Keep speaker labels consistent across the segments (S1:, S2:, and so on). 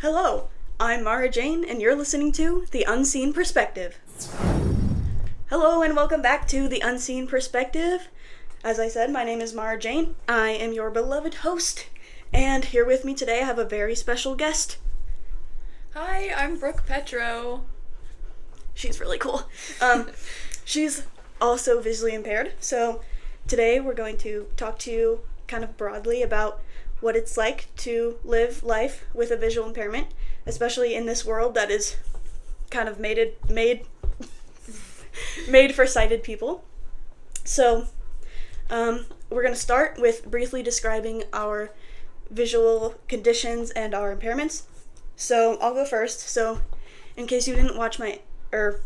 S1: Hello, I'm Mara Jane, and you're listening to The Unseen Perspective. Hello, and welcome back to The Unseen Perspective. As I said, my name is Mara Jane. I am your beloved host, and here with me today I have a very special guest.
S2: Hi, I'm Brooke Petro.
S1: She's really cool. She's also visually impaired, so today we're going to talk to you kind of broadly about what it's like to live life with a visual impairment, especially in this world that is kind of made for sighted people. So, we're going to start with briefly describing our visual conditions and our impairments. So, I'll go first. So, in case you didn't watch or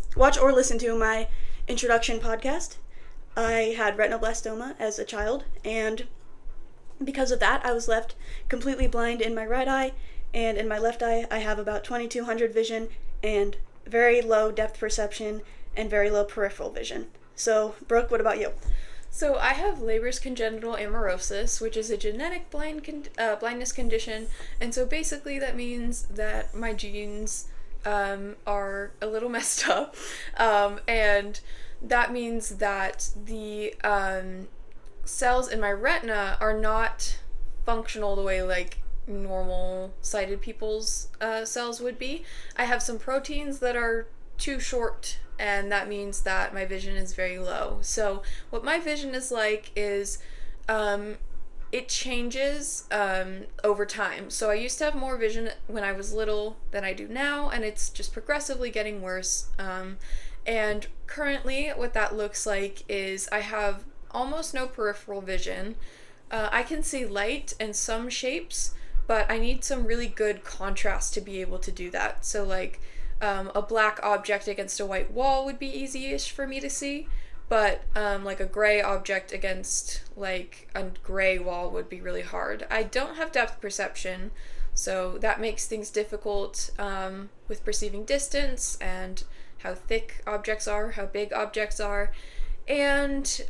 S1: listen to my introduction podcast, I had retinoblastoma as a child, and because of that, I was left completely blind in my right eye, and in my left eye, I have about 2200 vision and very low depth perception and very low peripheral vision. So, Brooke, what about you?
S2: So I have Leber's congenital amaurosis, which is a genetic blindness condition, and so basically that means that my genes are a little messed up, and that means that the cells in my retina are not functional the way like normal sighted people's cells would be. I have some proteins that are too short, and that means that my vision is very low. So what my vision is like is it changes over time. So I used to have more vision when I was little than I do now, and it's just progressively getting worse. And currently what that looks like is I have almost no peripheral vision. I can see light and some shapes, but I need some really good contrast to be able to do that. So like a black object against a white wall would be easy-ish for me to see, but like a gray object against like a gray wall would be really hard. I don't have depth perception, so that makes things difficult with perceiving distance and how thick objects are, how big objects are. And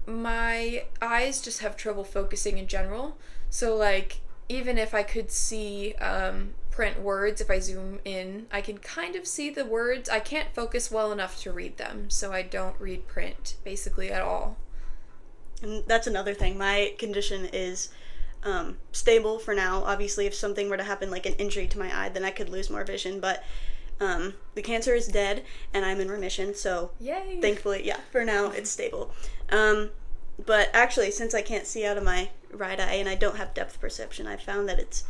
S2: my eyes just have trouble focusing in general. So like even if I could see print words, if I zoom in, I can kind of see the words. I can't focus well enough to read them, so I don't read print basically at all.
S1: And that's another thing. My condition is stable for now. Obviously, if something were to happen, like an injury to my eye, then I could lose more vision, but the cancer is dead, and I'm in remission, so
S2: Yay!
S1: Thankfully, yeah, for now it's stable. But actually, since I can't see out of my right eye and I don't have depth perception, I've found that it's,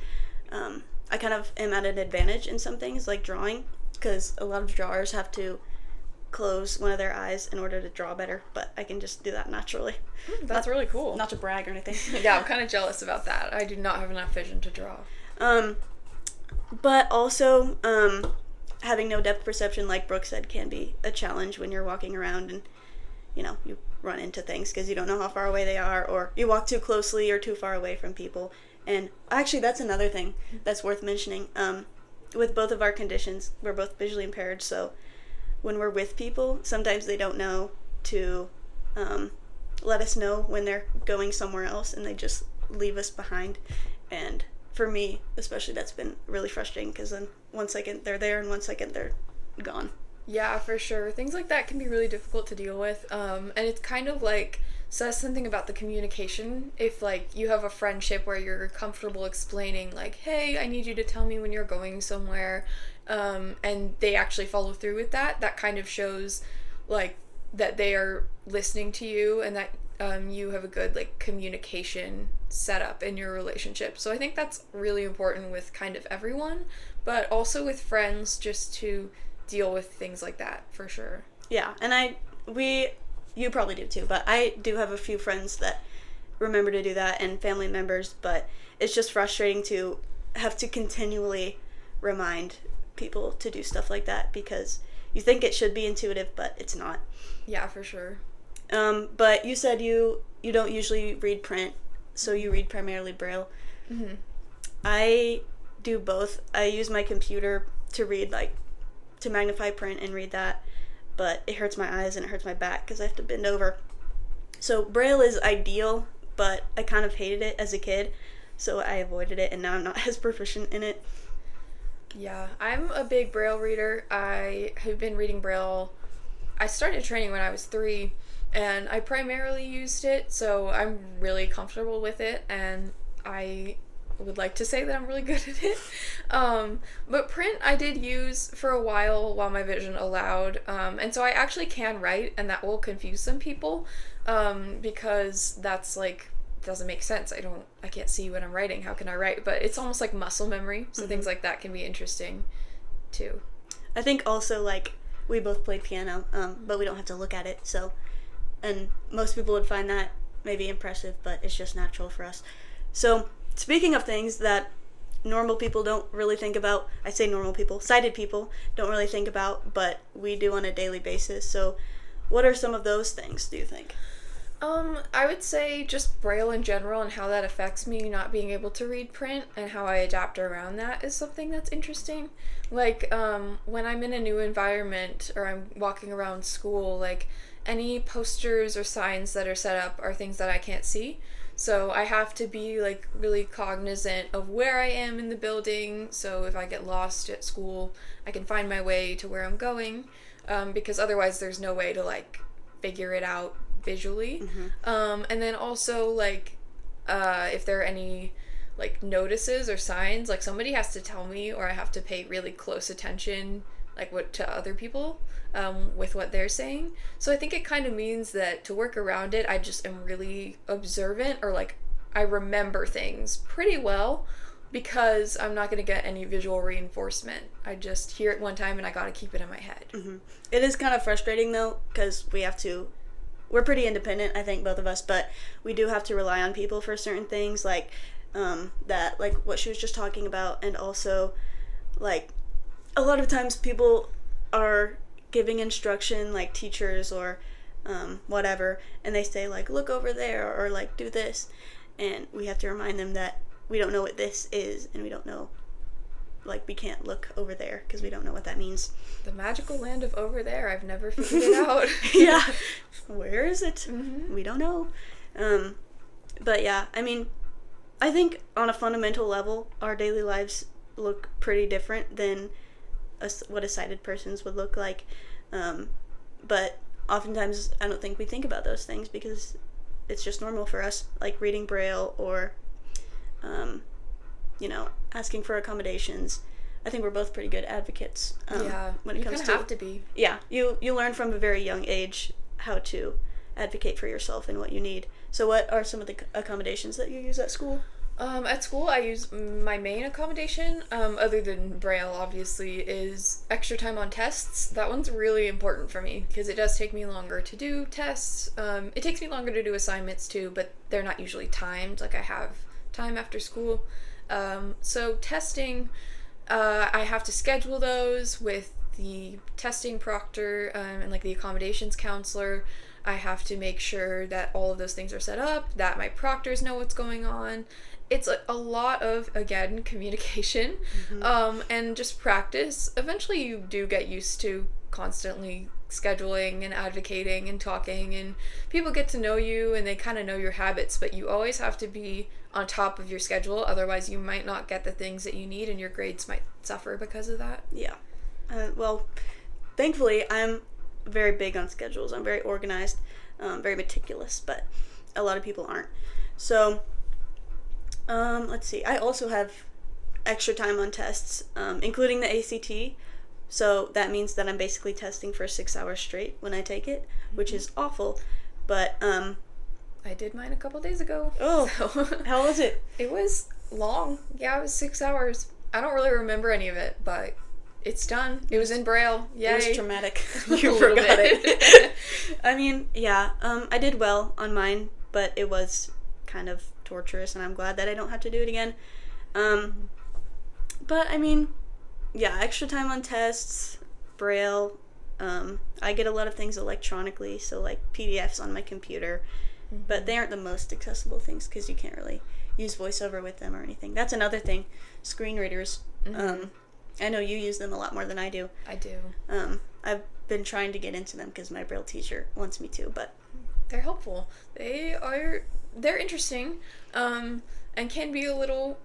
S1: I kind of am at an advantage in some things, like drawing, because a lot of drawers have to close one of their eyes in order to draw better, but I can just do that naturally.
S2: That's really cool.
S1: Not to brag or anything.
S2: Yeah, I'm kind of jealous about that. I do not have enough vision to draw.
S1: But also, having no depth perception, like Brooke said, can be a challenge when you're walking around and, you run into things because you don't know how far away they are, or you walk too closely or too far away from people. And actually, that's another thing that's worth mentioning. With both of our conditions, we're both visually impaired, so when we're with people, sometimes they don't know to let us know when they're going somewhere else, and they just leave us behind. And for me, especially, that's been really frustrating because then 1 second they're there and 1 second they're gone.
S2: Yeah, for sure. Things like that can be really difficult to deal with. And it's kind of like says something about the communication. If like you have a friendship where you're comfortable explaining like, hey, I need you to tell me when you're going somewhere, and they actually follow through with that, that kind of shows like that they are listening to you and that you have a good like communication setup in your relationship. So I think that's really important with kind of everyone, but also with friends, just to deal with things like that for sure.
S1: Yeah, and you probably do too, but I do have a few friends that remember to do that, and family members, but it's just frustrating to have to continually remind people to do stuff like that because you think it should be intuitive, but it's not.
S2: Yeah, for sure.
S1: But you said you don't usually read print, so you read primarily Braille.
S2: Mm-hmm.
S1: I do both. I use my computer to read, like, to magnify print and read that, but it hurts my eyes and it hurts my back because I have to bend over. So Braille is ideal, but I kind of hated it as a kid, so I avoided it, and now I'm not as proficient in it.
S2: Yeah, I'm a big Braille reader. I have been reading Braille. I started training when I was 3, and I primarily used it, so I'm really comfortable with it, and I would like to say that I'm really good at it. But print I did use for a while my vision allowed, and so I actually can write, and that will confuse some people, because that's like doesn't make sense. I can't see what I'm writing. How can I write? But it's almost like muscle memory, so things like that can be interesting too.
S1: I think also, like, we both played piano, but we don't have to look at it, so, and most people would find that maybe impressive, but it's just natural for us. So, speaking of things that normal people don't really think about, I say normal people, sighted people don't really think about, but we do on a daily basis. So, what are some of those things, do you think?
S2: I would say just Braille in general and how that affects me not being able to read print and how I adapt around that is something that's interesting. Like, when I'm in a new environment or I'm walking around school, like, any posters or signs that are set up are things that I can't see. So I have to be, like, really cognizant of where I am in the building, so if I get lost at school, I can find my way to where I'm going, because otherwise there's no way to, like, figure it out visually. And then also, like, if there are any, like, notices or signs, like, somebody has to tell me, or I have to pay really close attention, like, what to other people, with what they're saying. So I think it kind of means that to work around it, I just am really observant, or, like, I remember things pretty well, because I'm not going to get any visual reinforcement. I just hear it one time and I gotta keep it in my head.
S1: It is kind of frustrating, though, because we're pretty independent, I think, both of us, but we do have to rely on people for certain things, like, that, like, what she was just talking about, and also, like, a lot of times people are giving instruction, like, teachers or, whatever, and they say, like, look over there, or, like, do this, and we have to remind them that we don't know what this is, and we don't know, like, we can't look over there, because we don't know what that means.
S2: The magical land of over there, I've never figured it out.
S1: Yeah. Where is it? We don't know. But yeah, I mean, I think on a fundamental level, our daily lives look pretty different than what a sighted person's would look like. But oftentimes, I don't think we think about those things because it's just normal for us, like reading Braille or, asking for accommodations. I think we're both pretty good advocates. When it comes to,
S2: have to be.
S1: Yeah, you learn from a very young age how to advocate for yourself and what you need. So what are some of the accommodations that you use at school?
S2: At school, I use my main accommodation, other than Braille, obviously, is extra time on tests. That one's really important for me because it does take me longer to do tests. It takes me longer to do assignments too, but they're not usually timed. Like, I have time after school. So testing, I have to schedule those with the testing proctor, and, like, the accommodations counselor. I have to make sure that all of those things are set up, that my proctors know what's going on. It's a lot of, again, communication, and just practice. Eventually you do get used to constantly scheduling and advocating and talking, and people get to know you and they kind of know your habits, but you always have to be on top of your schedule, otherwise you might not get the things that you need and your grades might suffer because of that.
S1: Yeah. Well, thankfully, I'm very big on schedules. I'm very organized, very meticulous, but a lot of people aren't. So, let's see. I also have extra time on tests, including the ACT. So that means that I'm basically testing for 6 hours straight when I take it, which is awful. But,
S2: I did mine a couple days ago.
S1: Oh,
S2: so.
S1: How was it?
S2: It was long. Yeah, it was 6 hours. I don't really remember any of it, but it's done. It was in Braille. Yay.
S1: It was traumatic. You
S2: A little
S1: forgot
S2: bit.
S1: it. I mean, yeah, I did well on mine, but it was kind of torturous, and I'm glad that I don't have to do it again. But, I mean, yeah, extra time on tests, Braille. I get a lot of things electronically, so, like, PDFs on my computer. But they aren't the most accessible things because you can't really use VoiceOver with them or anything. That's another thing. Screen readers. I know you use them a lot more than I do.
S2: I do.
S1: I've been trying to get into them because my Braille teacher wants me to, but
S2: they're helpful. They're interesting, and can be a little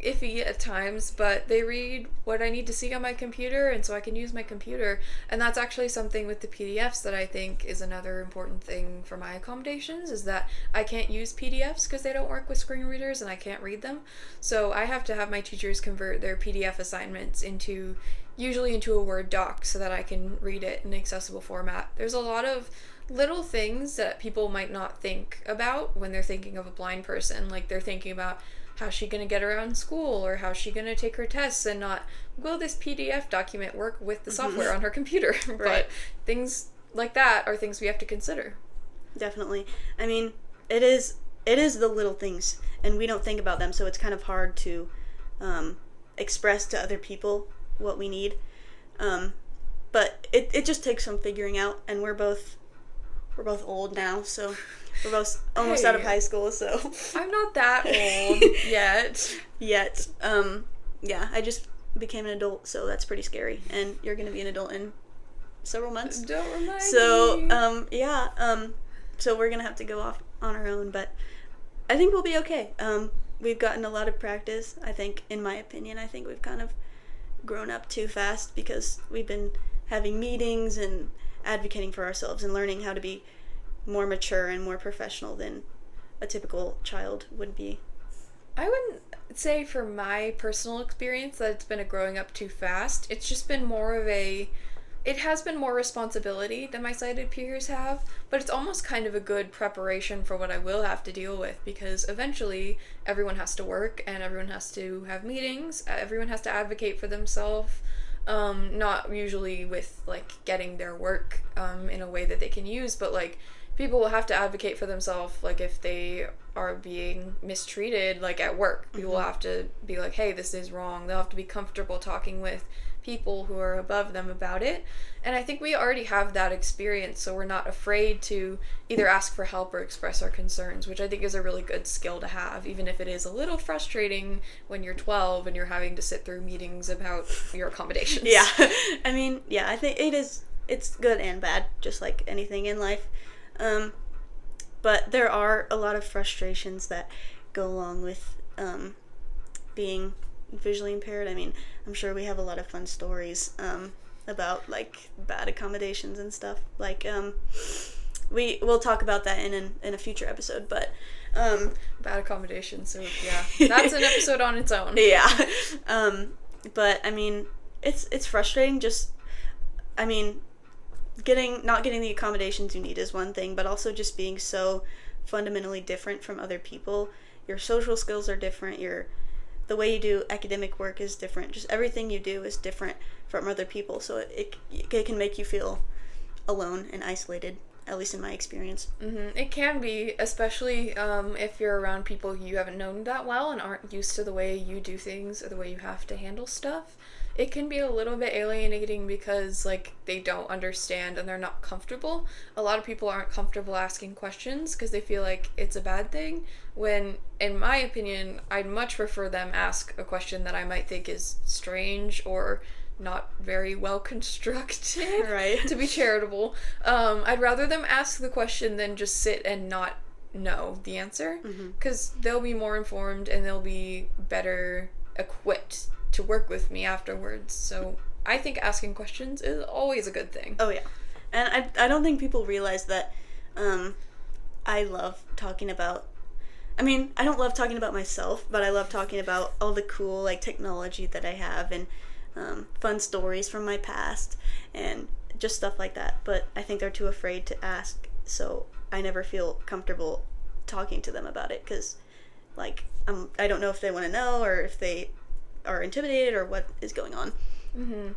S2: iffy at times, but they read what I need to see on my computer, and so I can use my computer. And that's actually something with the PDFs that I think is another important thing for my accommodations, is that I can't use PDFs because they don't work with screen readers and I can't read them. So I have to have my teachers convert their PDF assignments usually into a Word doc so that I can read it in accessible format. There's a lot of little things that people might not think about when they're thinking of a blind person. Like, they're thinking about how's she going to get around school, or how's she going to take her tests, and not, will this PDF document work with the software on her computer?
S1: Right.
S2: But things like that are things we have to consider.
S1: Definitely. I mean, it is the little things, and we don't think about them, so it's kind of hard to express to other people what we need. But it just takes some figuring out, and we're both old now, so we're both almost out of high school, so
S2: I'm not that old yet.
S1: Yeah, I just became an adult, so that's pretty scary, and you're gonna be an adult in several months.
S2: Don't remind me.
S1: So we're gonna have to go off on our own, but I think we'll be okay. We've gotten a lot of practice. I think, in my opinion, we've kind of grown up too fast because we've been having meetings and advocating for ourselves and learning how to be more mature and more professional than a typical child would be.
S2: I wouldn't say, for my personal experience, that it's been a growing up too fast. It's just been it has been more responsibility than my sighted peers have, but it's almost kind of a good preparation for what I will have to deal with, because eventually everyone has to work and everyone has to have meetings, everyone has to advocate for themselves. Not usually with, like, getting their work in a way that they can use, but, like, people will have to advocate for themselves, like, if they are being mistreated, like, at work. People will have to be like, hey, this is wrong. They'll have to be comfortable talking with people who are above them about it. And I think we already have that experience, so we're not afraid to either ask for help or express our concerns, which I think is a really good skill to have, even if it is a little frustrating when you're 12 and you're having to sit through meetings about your accommodations.
S1: Yeah. I mean, yeah, I think it's good and bad, just like anything in life. But there are a lot of frustrations that go along with being visually impaired. I mean, I'm sure we have a lot of fun stories about, like, bad accommodations and stuff. Like, we'll talk about that in a future episode, but
S2: bad accommodations, so yeah, that's an episode on its own.
S1: Yeah. But I mean, it's frustrating. Just, I mean, not getting the accommodations you need is one thing, but also just being so fundamentally different from other people. Your social skills are different. The way you do academic work is different. Just everything you do is different from other people. So it can make you feel alone and isolated, at least in my experience.
S2: Mm-hmm. It can be, especially if you're around people you haven't known that well and aren't used to the way you do things or the way you have to handle stuff. It can be a little bit alienating because, like, they don't understand and they're not comfortable. A lot of people aren't comfortable asking questions because they feel like it's a bad thing, when, in my opinion, I'd much prefer them ask a question that I might think is strange or not very well constructed,
S1: right?
S2: To be charitable. I'd rather them ask the question than just sit and not know the answer, because they'll be more informed and they'll be better equipped to work with me afterwards. So I think asking questions is always a good thing.
S1: Oh yeah. And I don't think people realize that I love talking about, I mean, I don't love talking about myself, but I love talking about all the cool, like, technology that I have and fun stories from my past and just stuff like that. But I think they're too afraid to ask, so I never feel comfortable talking to them about it, because, like, I don't know if they want to know or if they are intimidated or what is going on.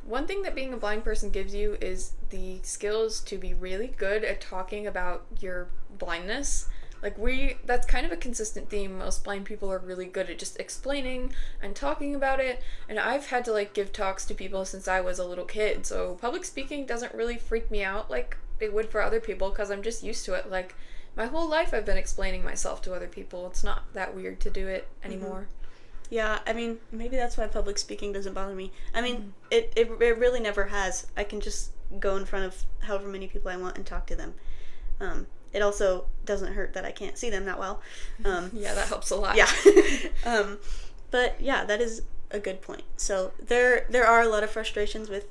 S2: One thing that being a blind person gives you is the skills to be really good at talking about your blindness. Like, that's kind of a consistent theme. Most blind people are really good at just explaining and talking about it, and I've had to, like, give talks to people since I was a little kid, so public speaking doesn't really freak me out like it would for other people, because I'm just used to it. Like, my whole life I've been explaining myself to other people. It's not that weird to do it anymore.
S1: Yeah, I mean, maybe that's why public speaking doesn't bother me. I mean, it really never has. I can just go in front of however many people I want and talk to them. It also doesn't hurt that I can't see them that well.
S2: Yeah, that helps a lot.
S1: Yeah. But yeah, that is a good point. So there are a lot of frustrations with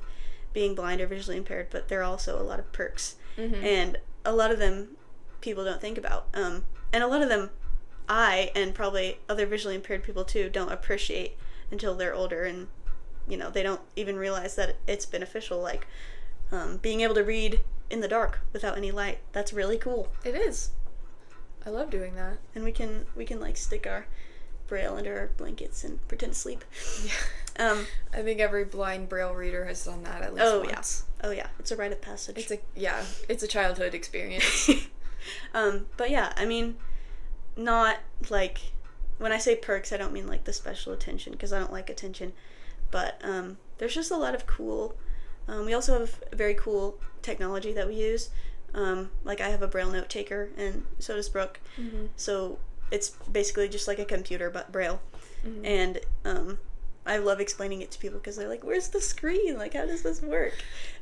S1: being blind or visually impaired, but there are also a lot of perks.
S2: Mm-hmm.
S1: And a lot of them people don't think about. And a lot of them I, and probably other visually impaired people too, don't appreciate until they're older, and they don't even realize that it's beneficial, like being able to read in the dark without any light. That's really cool.
S2: It is. I love doing that.
S1: And we can like stick our braille under our blankets and pretend to sleep.
S2: Yeah. I think every blind braille reader has done that at least once.
S1: Oh yeah, it's a rite of passage.
S2: It's a childhood experience.
S1: But yeah, I mean, not like, when I say perks, I don't mean like the special attention, because I don't like attention, but there's just a lot of cool, we also have very cool technology that we use. Like, I have a braille note taker, and so does Brooke.
S2: Mm-hmm.
S1: So it's basically just like a computer but braille.
S2: Mm-hmm.
S1: And I love explaining it to people because they're like, where's the screen, like, how does this work?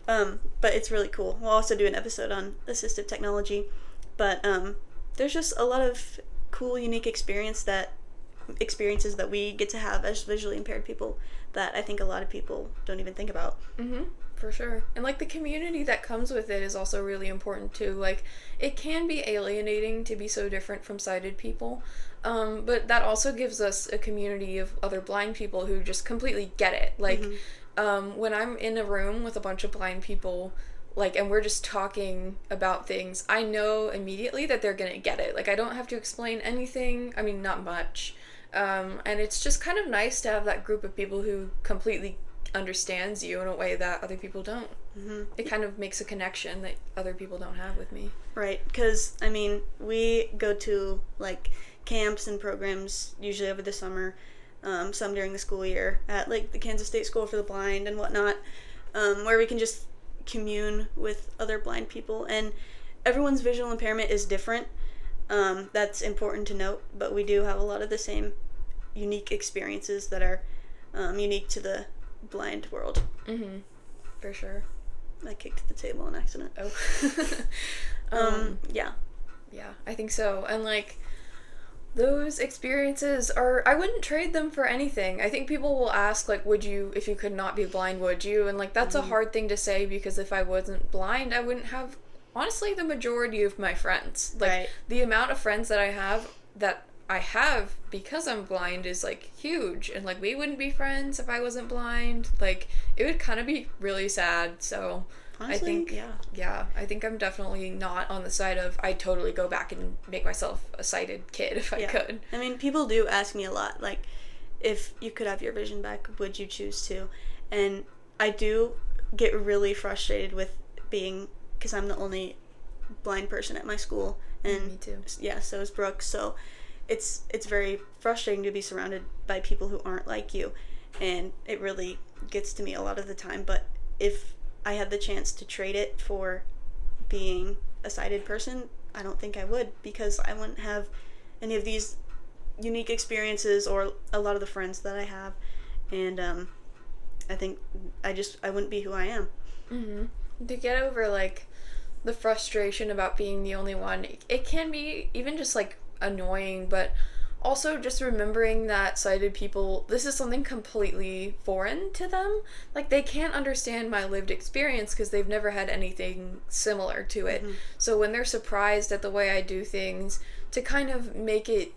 S1: But it's really cool. We'll also do an episode on assistive technology, but there's just a lot of cool, unique experiences that we get to have as visually impaired people that I think a lot of people don't even think about.
S2: Mm-hmm. For sure. And like, the community that comes with it is also really important too. Like, it can be alienating to be so different from sighted people, but that also gives us a community of other blind people who just completely get it. Like, when I'm in a room with a bunch of blind people, like, and we're just talking about things, I know immediately that they're gonna get it. Like, I don't have to explain anything. I mean, not much. And it's just kind of nice to have that group of people who completely understands you in a way that other people don't.
S1: Mm-hmm.
S2: It kind of makes a connection that other people don't have with me.
S1: Right, because, I mean, we go to, like, camps and programs usually over the summer, some during the school year, at, like, the Kansas State School for the Blind and whatnot, where we can just commune with other blind people, and everyone's visual impairment is different. That's important to note, but we do have a lot of the same unique experiences that are unique to the blind world.
S2: Mm-hmm. For sure.
S1: I kicked the table on accident.
S2: Oh.
S1: Yeah.
S2: Yeah, I think so. And like, those experiences I wouldn't trade them for anything. I think people will ask, like, would you, if you could not be blind, would you? And like, that's a hard thing to say, because if I wasn't blind, I wouldn't have, honestly, the majority of my friends. Like,
S1: right.
S2: The amount of friends that I have because I'm blind is like huge, and like, we wouldn't be friends if I wasn't blind. Like, it would kind of be really sad. So
S1: Honestly,
S2: I think I'm definitely not on the side of I'd totally go back and make myself a sighted kid if I could.
S1: I mean, people do ask me a lot, like, if you could have your vision back, would you choose to? And I do get really frustrated with being, because I'm the only blind person at my school, and
S2: me too.
S1: Yeah, so is Brooke. So it's very frustrating to be surrounded by people who aren't like you, and it really gets to me a lot of the time. But if I had the chance to trade it for being a sighted person, I don't think I would, because I wouldn't have any of these unique experiences or a lot of the friends that I have, and I think I wouldn't be who I am.
S2: Mm-hmm. To get over like the frustration about being the only one, it can be even just like annoying, but also just remembering that sighted people, this is something completely foreign to them. Like, they can't understand my lived experience because they've never had anything similar to it. Mm-hmm. So when they're surprised at the way I do things, to kind of make it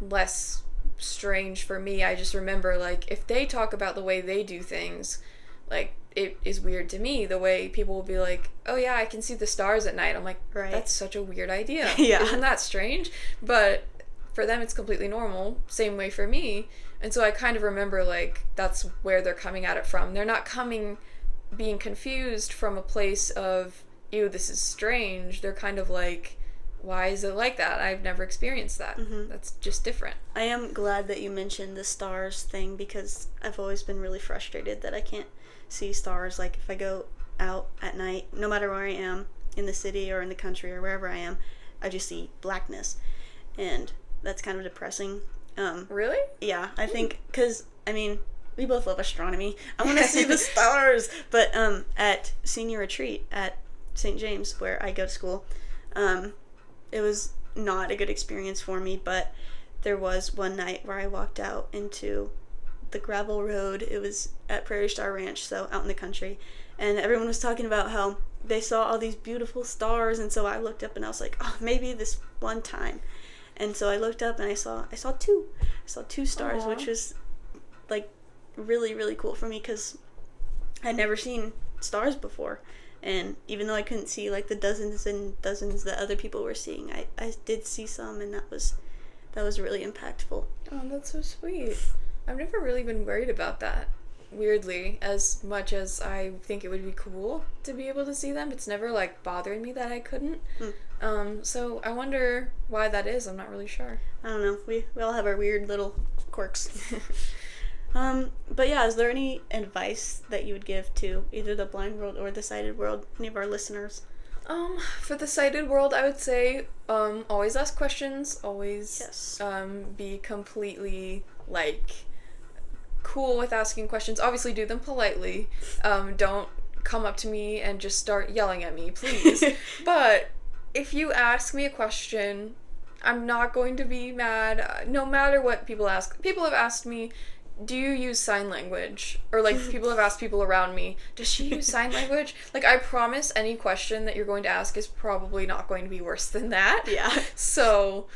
S2: less strange for me, I just remember, like, if they talk about the way they do things, like, it is weird to me the way people will be like, oh yeah, I can see the stars at night. I'm like, right. That's such a weird idea.
S1: Yeah.
S2: Isn't that strange? But for them, it's completely normal. Same way for me. And so I kind of remember, like, that's where they're coming at it from. They're not being confused from a place of, ew, this is strange. They're kind of like, why is it like that? I've never experienced that. Mm-hmm. That's just different.
S1: I am glad that you mentioned the stars thing, because I've always been really frustrated that I can't see stars. Like, if I go out at night, no matter where I am, in the city or in the country or wherever I am, I just see blackness. And that's kind of depressing.
S2: Really?
S1: Yeah, I think, because, I mean, we both love astronomy. I want to see the stars. But at senior retreat at St. James, where I go to school, it was not a good experience for me, but there was one night where I walked out into the gravel road. It was at Prairie Star Ranch, so out in the country. And everyone was talking about how they saw all these beautiful stars, and so I looked up and I was like, oh, maybe this one time. And so I looked up and I saw two. I saw two stars,
S2: Aww.
S1: which was like really, really cool for me because I'd never seen stars before. And even though I couldn't see like the dozens and dozens that other people were seeing, I did see some, and that was really impactful.
S2: Oh, that's so sweet. I've never really been worried about that, weirdly, as much as I think it would be cool to be able to see them. It's never like bothering me that I couldn't. So I wonder why that is. I'm not really sure.
S1: I don't know. We all have our weird little quirks. But yeah, is there any advice that you would give to either the blind world or the sighted world, any of our listeners?
S2: For the sighted world, I would say, always ask questions, always,
S1: Yes.
S2: Be completely, like, cool with asking questions. Obviously, do them politely. Don't come up to me and just start yelling at me, please. But if you ask me a question, I'm not going to be mad, no matter what people ask. People have asked me, do you use sign language? Or, like, people have asked people around me, does she use sign language? Like, I promise any question that you're going to ask is probably not going to be worse than that.
S1: Yeah.
S2: So,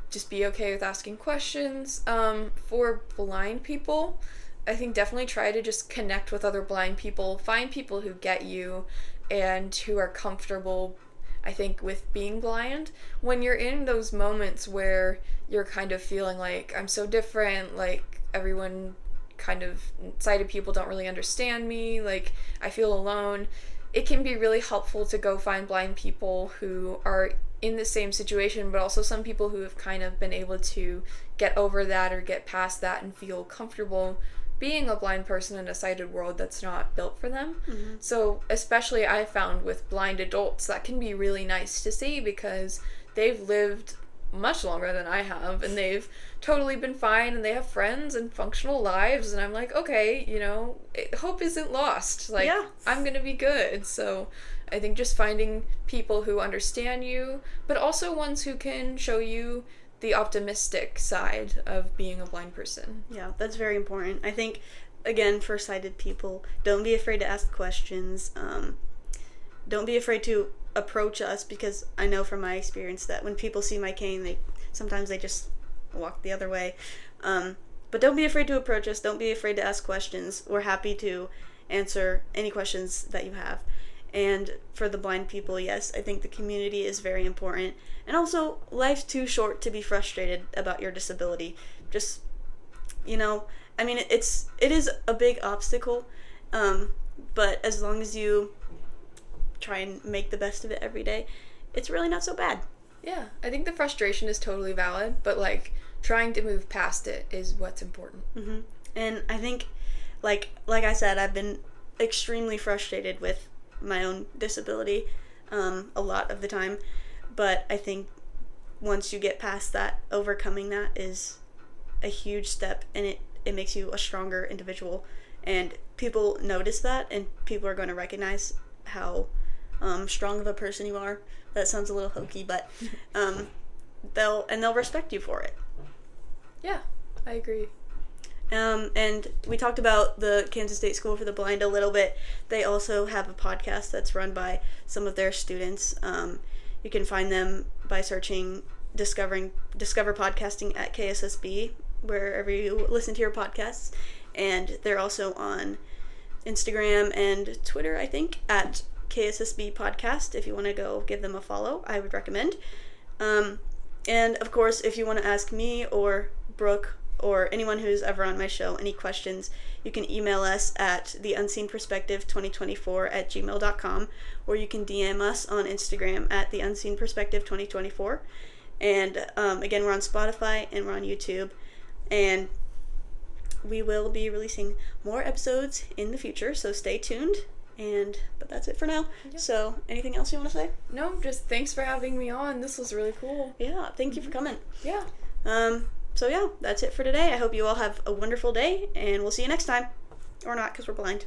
S2: just be okay with asking questions. For blind people, I think definitely try to just connect with other blind people. Find people who get you and who are comfortable, I think, with being blind. When you're in those moments where you're kind of feeling like, I'm so different, like everyone kind of, sighted people don't really understand me, like I feel alone, it can be really helpful to go find blind people who are in the same situation, but also some people who have kind of been able to get over that or get past that and feel comfortable being a blind person in a sighted world that's not built for them.
S1: Mm-hmm.
S2: So especially I found with blind adults, that can be really nice to see because they've lived much longer than I have, and they've totally been fine, and they have friends and functional lives, and I'm like, okay, you know, hope isn't lost. Like,
S1: Yeah.
S2: I'm gonna be good. So I think just finding people who understand you, but also ones who can show you the optimistic side of being a blind person.
S1: Yeah, that's very important. I think, again, for sighted people, don't be afraid to ask questions. Don't be afraid to approach us, because I know from my experience that when people see my cane, sometimes they just walk the other way. But don't be afraid to approach us. Don't be afraid to ask questions. We're happy to answer any questions that you have. And for the blind people, yes, I think the community is very important. And also, life's too short to be frustrated about your disability. Just, you know, I mean, it is a big obstacle, but as long as you try and make the best of it every day, it's really not so bad.
S2: Yeah, I think the frustration is totally valid, but like trying to move past it is what's important.
S1: Mm-hmm. And I think, like I said, I've been extremely frustrated with my own disability a lot of the time, but I think once you get past that, overcoming that is a huge step, and it makes you a stronger individual, and people notice that, and people are going to recognize how strong of a person you are. That sounds a little hokey, but they'll respect you for it.
S2: Yeah, I agree.
S1: And we talked about the Kansas State School for the Blind a little bit. They also have a podcast that's run by some of their students. You can find them by searching Discover Podcasting at KSSB, wherever you listen to your podcasts. And they're also on Instagram and Twitter, I think, at KSSB Podcast. If you want to go give them a follow, I would recommend. And of course, if you want to ask me or Brooke or anyone who's ever on my show any questions, you can email us at theunseenperspective2024@gmail.com, or you can DM us on Instagram at theunseenperspective2024. And again, we're on Spotify and we're on YouTube, and we will be releasing more episodes in the future, so stay tuned. But that's it for now. Yeah. So anything else you want to say?
S2: No, just thanks for having me on. This was really cool.
S1: Yeah, thank you for coming.
S2: Yeah.
S1: So yeah, that's it for today. I hope you all have a wonderful day, and we'll see you next time. Or not, because we're blind.